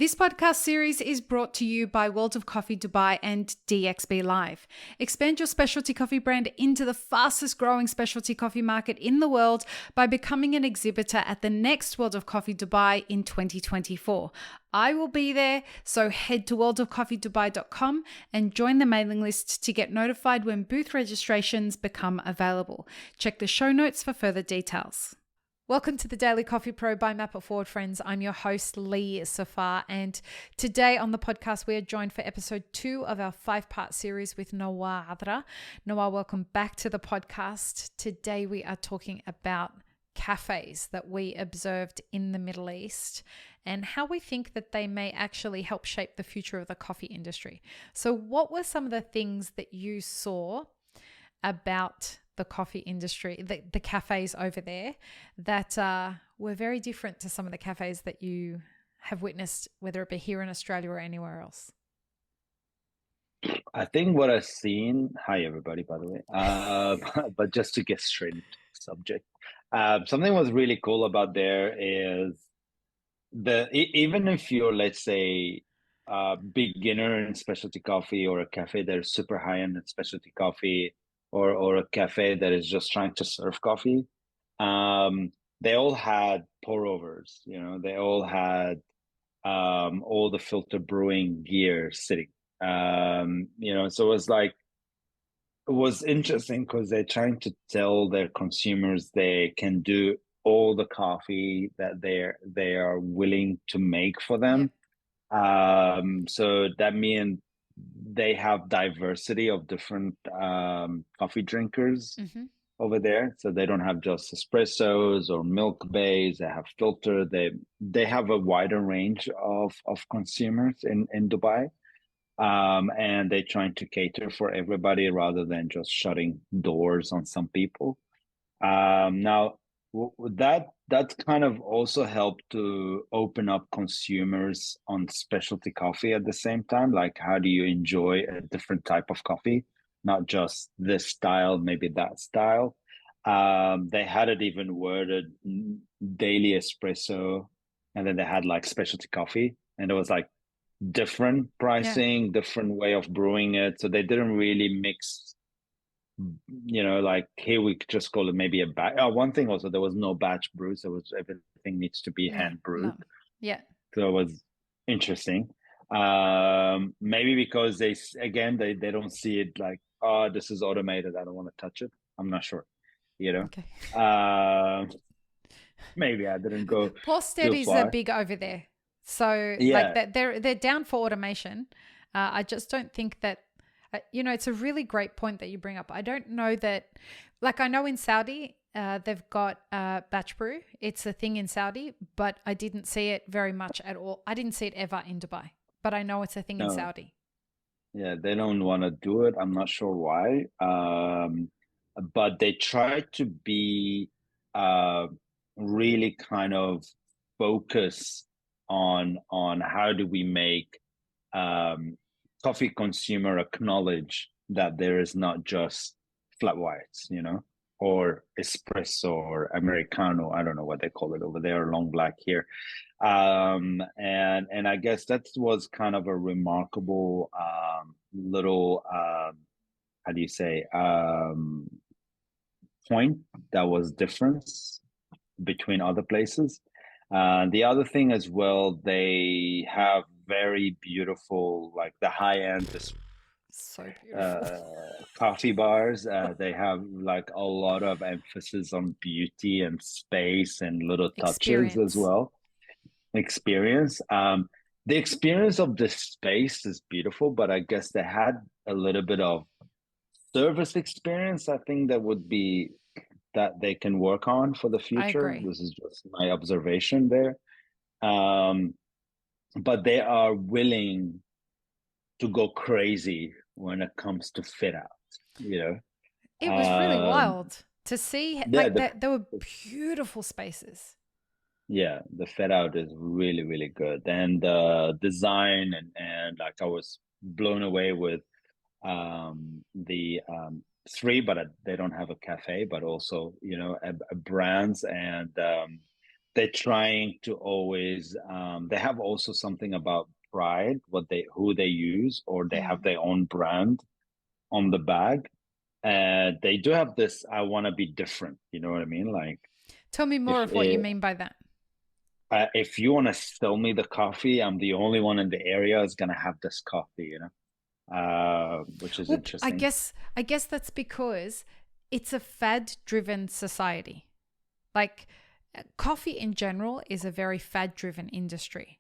This podcast series is brought to you by World of Coffee Dubai and DXB Live. Expand your specialty coffee brand into the fastest growing specialty coffee market in the world by becoming an exhibitor at the next World of Coffee Dubai in 2024. I will be there, so head to worldofcoffeedubai.com and join the mailing list to get notified when booth registrations become available. Check the show notes for further details. Welcome to the Daily Coffee Pro by Map It Forward, friends. I'm your host, Lee Safar, and today on the podcast, we are joined for episode 2 of our 5-part series with Nawar Adra. Nawar, welcome back to the podcast. Today, we are talking about cafes that we observed in the Middle East and how we think that they may actually help shape the future of the coffee industry. So what were some of the things that you saw about the coffee industry, the cafes over there that were very different to some of the cafes that you have witnessed, whether it be here in Australia or anywhere else? I think what I've seen, hi everybody, by the way, but just to get straight into the subject, something was really cool about there is even if you're, let's say, a beginner in specialty coffee or a cafe that is super high end in specialty coffee, or a cafe that is just trying to serve coffee, they all had pour overs. They all had all the filter brewing gear sitting. So it was interesting because they're trying to tell their consumers they can do all the coffee that they are willing to make for Yeah. them. So that means they have diversity of different coffee drinkers over there. So they don't have just espressos or milk based. They have filter. They have a wider range of consumers in Dubai. And they're trying to cater for everybody rather than just shutting doors on some people. Now, that kind of also helped to open up consumers on specialty coffee at the same time. Like, how do you enjoy a different type of coffee, not just this style, maybe that style? They had it even worded daily espresso, and then they had like specialty coffee, and it was like different Yeah. pricing, different way of brewing it. So they didn't really mix, like here we just call it maybe a batch. One thing also, there was no batch brews. There was everything needs to be Yeah. hand brewed. No. Yeah. So it was interesting. Maybe because they don't see it like, oh, this is automated. I don't want to touch it. I'm not sure, you Okay. know. Maybe I didn't go Pour too steadies are far. big over there. So like Yeah, that they're down for automation. I just don't think that it's a really great point that you bring up. I don't know that, like, I know in Saudi, they've got batch brew. It's a thing in Saudi, but I didn't see it very much at all. I didn't see it ever in Dubai, but I know it's a thing in no, Saudi. yeah, they don't want to do it. I'm not sure why. But they try to be uh, really kind of focus on how do we make um, coffee consumer acknowledge that there is not just flat whites, or espresso or Americano. I don't know what they call it over there, long black here. And I guess that was kind of a remarkable little how do you say point that was difference between other places. The other thing as well, they have very beautiful, like the high end So beautiful. coffee bars. They have like a lot of emphasis on beauty and space and little touches as Experience. well. Experience. The experience of the space is beautiful, but I guess they had a little bit of service experience. I think that would be that they can work on for the I future. agree. This is just my observation there. Um, but they are willing to go crazy when it comes to fit out, you It know. was really wild to see, Yeah, like, that there were beautiful spaces. the fit out is really, really good. And the design and like I was blown away with the three, but they don't have a cafe, but also, a brands and they're trying to always they have also something about pride, who they use, or they have their own brand on the bag. They do have this, I want to be different, you know what I mean? Like, Tell me more if of what you mean by that. if you want to sell me the coffee, I'm the only one in the area is gonna have this coffee, which is Well, interesting. I guess that's because it's a fad-driven society. Like coffee in general is a very fad-driven industry.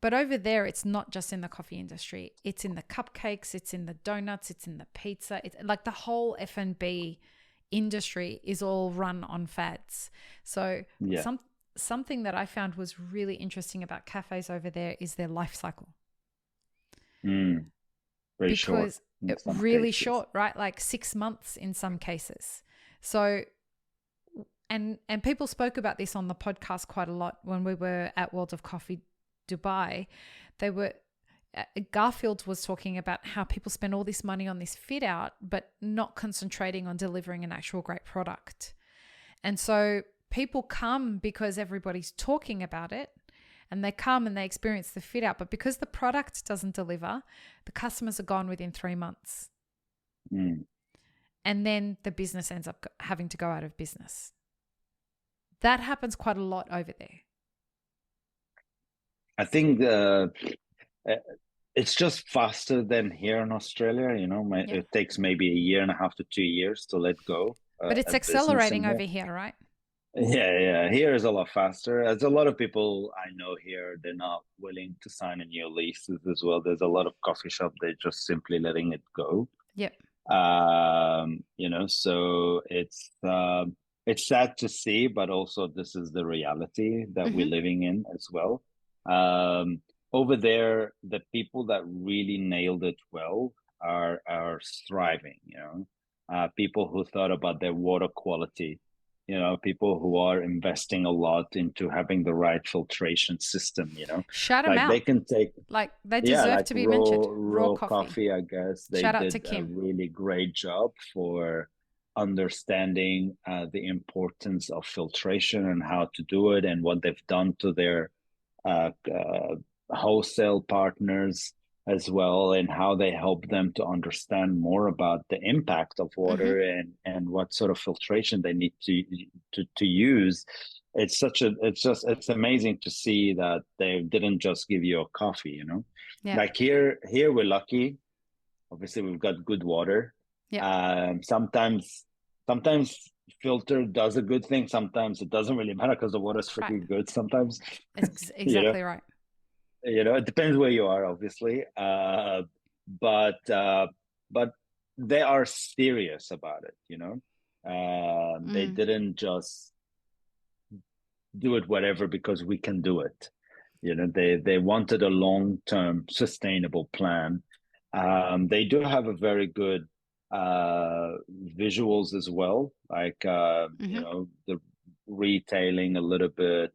But over there, it's not just in the coffee industry. It's in the cupcakes, it's in the donuts, it's in the pizza. It's like the whole F&B industry is all run on fads. So Yeah. something that I found was really interesting about cafes over there is their life cycle. Very short Because in some really cases. short, right? Like 6 months in some cases. So and people spoke about this on the podcast quite a lot when we were at World of Coffee Dubai. They were Garfield was talking about how people spend all this money on this fit out but not concentrating on delivering an actual great product. And so people come because everybody's talking about it, and they come and they experience the fit out, but because the product doesn't deliver, the customers are gone within 3 months. And then the business ends up having to go out of business. That happens quite a lot over there. I think it's just faster than here in Australia. It takes maybe a year and a half to 2 years to let go but it's a business in accelerating over here, right? Yeah. Here is a lot faster. There's a lot of people I know here, they're not willing to sign a new leases as well. There's a lot of coffee shop, they're just simply letting it go. Yep. So it's sad to see, but also this is the reality that we're living in as well. Over there, the people that really nailed it well are thriving, people who thought about their water quality, people who are investing a lot into having the right filtration system, Shout them like out. they can take, Like they yeah, deserve like to be mentioned. Raw raw coffee. coffee, I guess they Shout out to did a Kim. really great job for understanding the importance of filtration and how to do it, and what they've done to their uh, uh, wholesale partners as well, and how they help them to understand more about the impact of water and what sort of filtration they need to use. It's amazing to see that they didn't just give you a coffee, Yeah. like here we're lucky. Obviously we've got good water. Yeah. Sometimes filter does a good thing, sometimes it doesn't really matter because the water's Right. freaking good sometimes. Exactly right. It depends where you are, obviously. But they are serious about it, they didn't just do it whatever because we can do it. They wanted a long-term sustainable plan. They do have a very good visuals as well, like the retailing a little bit.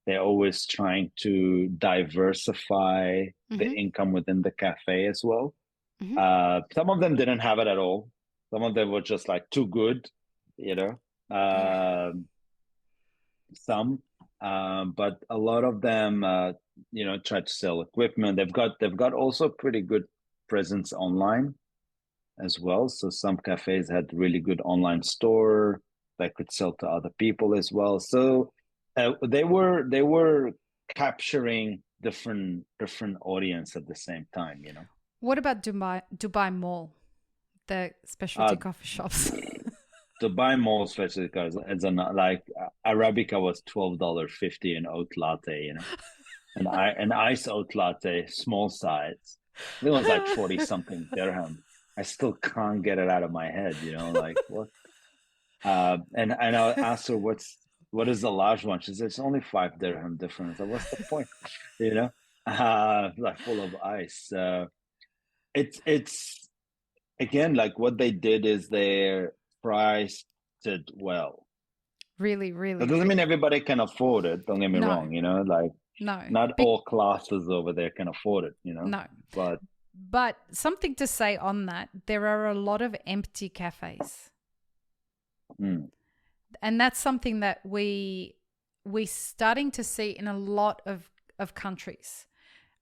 They're always trying to diversify the income within the cafe as well. Some of them didn't have it at all. Some of them were just like too good, you know. Some, but a lot of them, try to sell equipment. They've got also pretty good presence online as well. So some cafes had really good online store that could sell to other people as well. So they were capturing different audience at the same time. What about Dubai Mall, the specialty Uh, coffee shops? Dubai Mall especially because it's like Arabica was $12.50 an oat latte, an ice oat latte, small size. It was like 40 something dirham. I still can't get it out of my head, like what? And I asked her what is the large one? She said it's only 5 dirham difference. So what's the point? Like full of ice. It's again like what they did is they priced it well. Really, That really, doesn't mean really. everybody can afford it. Don't get me No, wrong. Like no. not all classes over there can afford it. No. But something to say on that, there are a lot of empty cafes. And that's something that we we're starting to see in a lot of countries.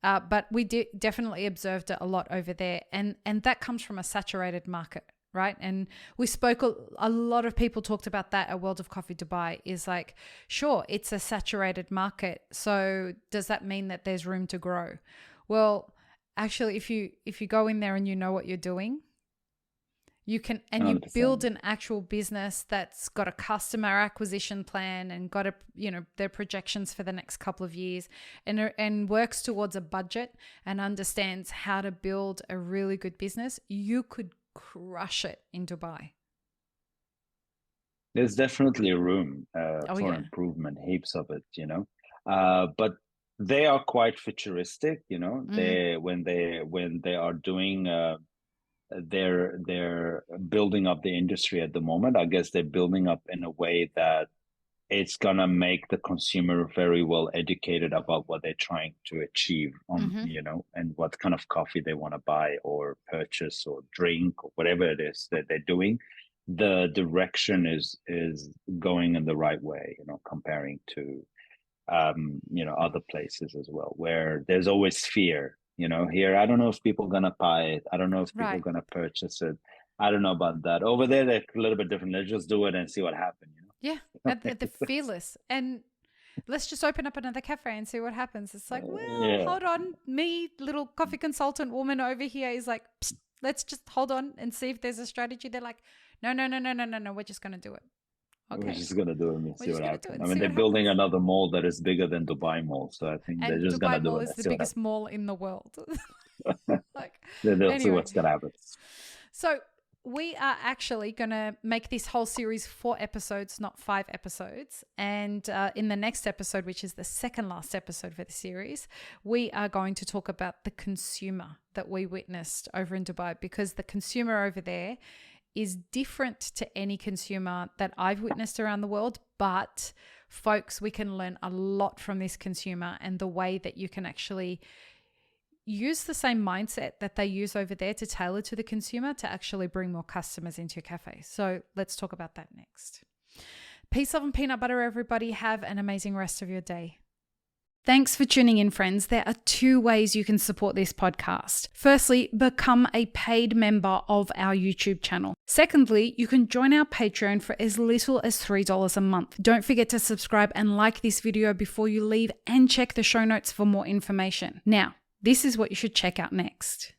But we definitely observed it a lot over there. And that comes from a saturated market, right? And we spoke, a lot of people talked about that at World of Coffee Dubai, is like, sure, it's a saturated market. So does that mean that there's room to grow? Well, actually, if you go in there and you know what you're doing, you can, and 100%. You build an actual business that's got a customer acquisition plan and got their projections for the next couple of years, and works towards a budget and understands how to build a really good business, you could crush it in Dubai. There's definitely room for improvement, heaps of it, but they are quite futuristic, they when they are doing they're building up the industry at the moment. I guess they're building up in a way that it's gonna make the consumer very well educated about what they're trying to achieve on, and what kind of coffee they want to buy or purchase or drink or whatever it is that they're doing. The direction is going in the right way, comparing to other places as well, where there's always fear. Here, I don't know if people are going to buy it. I don't know if people are going to purchase it. I don't know about that. Over there, they're a little bit different. Let's just do it and see what happens. Yeah, they're fearless. And let's just open up another cafe and see what happens. It's like, hold on. Me, little coffee consultant woman over here is like, psst, let's just hold on and see if there's a strategy. They're like, no, we're just going to do it. Okay. We're just going to do it and see what happens. I mean, they're building another mall that is bigger than Dubai Mall. So I think they're just going to do it. Dubai Mall is the biggest mall in the world. They'll see what's going to happen. So we are actually going to make this whole series 4 episodes, not 5 episodes. And in the next episode, which is the second last episode for the series, we are going to talk about the consumer that we witnessed over in Dubai, because the consumer over there is different to any consumer that I've witnessed around the world. But folks, we can learn a lot from this consumer and the way that you can actually use the same mindset that they use over there to tailor to the consumer to actually bring more customers into your cafe. So let's talk about that next. Peace, love, and peanut butter, everybody. Have an amazing rest of your day. Thanks for tuning in, friends. There are 2 ways you can support this podcast. Firstly, become a paid member of our YouTube channel. Secondly, you can join our Patreon for as little as $3 a month. Don't forget to subscribe and like this video before you leave, and check the show notes for more information. Now, this is what you should check out next.